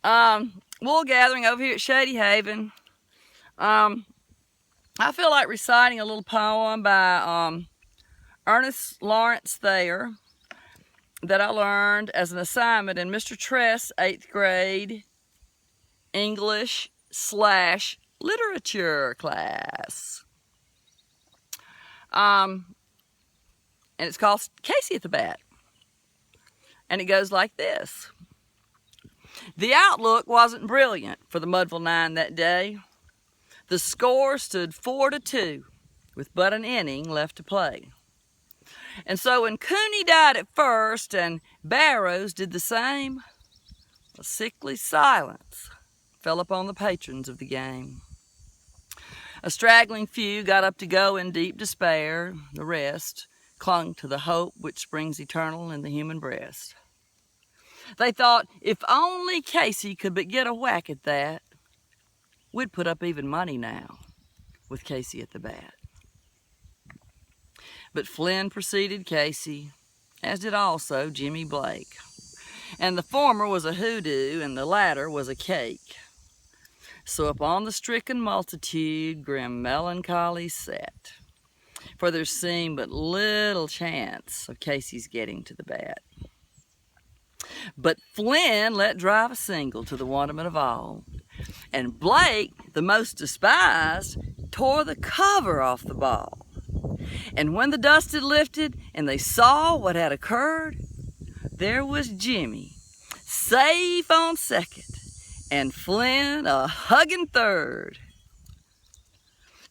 Woolgathering over here at Shady Haven. I feel like reciting a little poem by Ernest Thayer that I learned as an assignment in Mr. Tress' 8th grade English/literature class. And it's called Casey at the Bat. And it goes like this. The outlook wasn't brilliant for the Mudville Nine that day. The score stood 4-2 with but an inning left to play. And so when Cooney died at first and Barrows did the same, a sickly silence fell upon the patrons of the game. A straggling few got up to go in deep despair. The rest clung to the hope which springs eternal in the human breast. They thought, if only Casey could but get a whack at that, we'd put up even money now with Casey at the bat. But Flynn preceded Casey, as did also Jimmy Blake. And the former was a hoodoo, and the latter was a cake. So upon the stricken multitude grim melancholy set, for there seemed but little chance of Casey's getting to the bat. But Flynn let drive a single to the wonderment of all, and Blake, the most despised, tore the cover off the ball. And when the dust had lifted and they saw what had occurred, there was Jimmy, safe on second, and Flynn a hugging third.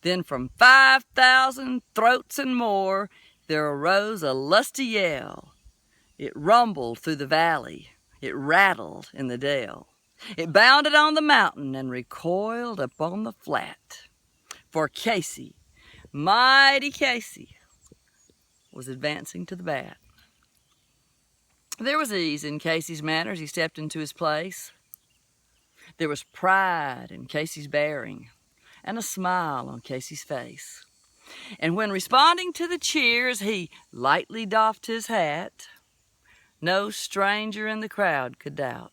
Then from 5,000 throats and more, there arose a lusty yell. It rumbled through the valley, it rattled in the dale. It bounded on the mountain and recoiled upon the flat. For Casey, mighty Casey, was advancing to the bat. There was ease in Casey's manner as he stepped into his place. There was pride in Casey's bearing and a smile on Casey's face. And when responding to the cheers, he lightly doffed his hat. No stranger in the crowd could doubt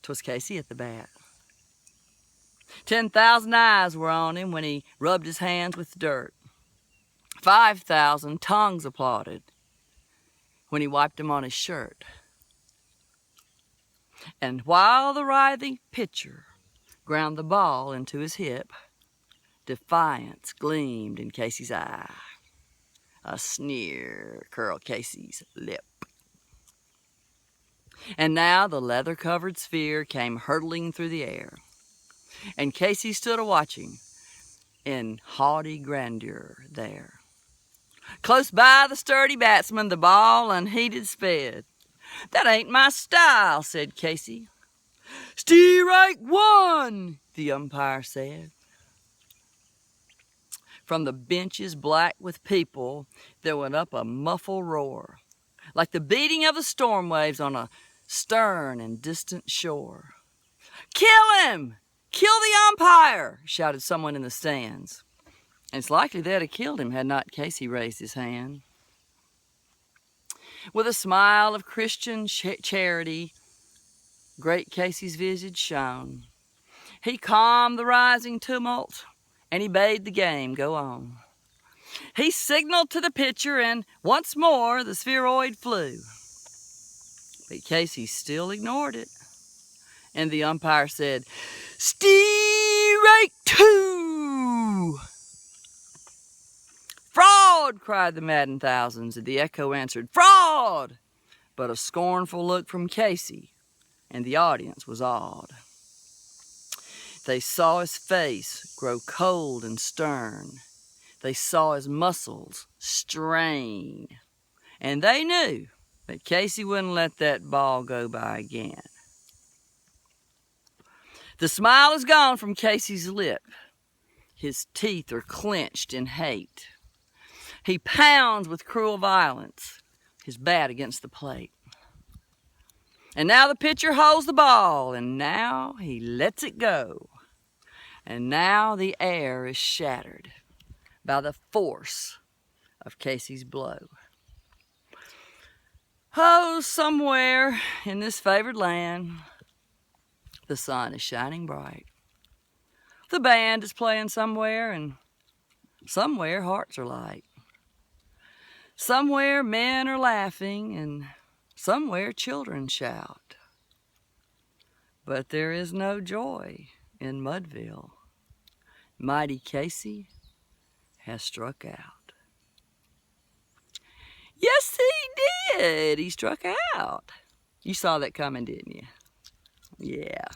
'twas Casey at the bat. 10,000 eyes were on him when he rubbed his hands with dirt. 5,000 tongues applauded when he wiped them on his shirt. And while the writhing pitcher ground the ball into his hip, defiance gleamed in Casey's eye. A sneer curled Casey's lip. And now the leather-covered sphere came hurtling through the air, and Casey stood a-watching in haughty grandeur there. Close by the sturdy batsman, the ball unheeded sped. "That ain't my style," said Casey. "Strike one," the umpire said. From the benches black with people, there went up a muffled roar, like the beating of the storm waves on a stern and distant shore. "Kill him! Kill the umpire!" shouted someone in the stands. And it's likely they'd have killed him had not Casey raised his hand. With a smile of Christian charity, great Casey's visage shone. He calmed the rising tumult, and he bade the game go on. He signaled to the pitcher, and once more the spheroid flew. But Casey still ignored it, and the umpire said, "Strike two!" "Fraud!" cried the maddened thousands, and the echo answered, "Fraud!" But a scornful look from Casey, and the audience was awed. They saw his face grow cold and stern. They saw his muscles strain, and they knew that Casey wouldn't let that ball go by again. The smile is gone from Casey's lip. His teeth are clenched in hate. He pounds with cruel violence his bat against the plate. And now the pitcher holds the ball, and now he lets it go. And now the air is shattered by the force of Casey's blow. Oh, somewhere in this favored land, The sun is shining bright. The band is playing somewhere, and somewhere hearts are light. Somewhere men are laughing, and somewhere children shout. But there is no joy in Mudville. Mighty Casey has struck out. Yes, he did. He struck out. You saw that coming, didn't you? Yeah.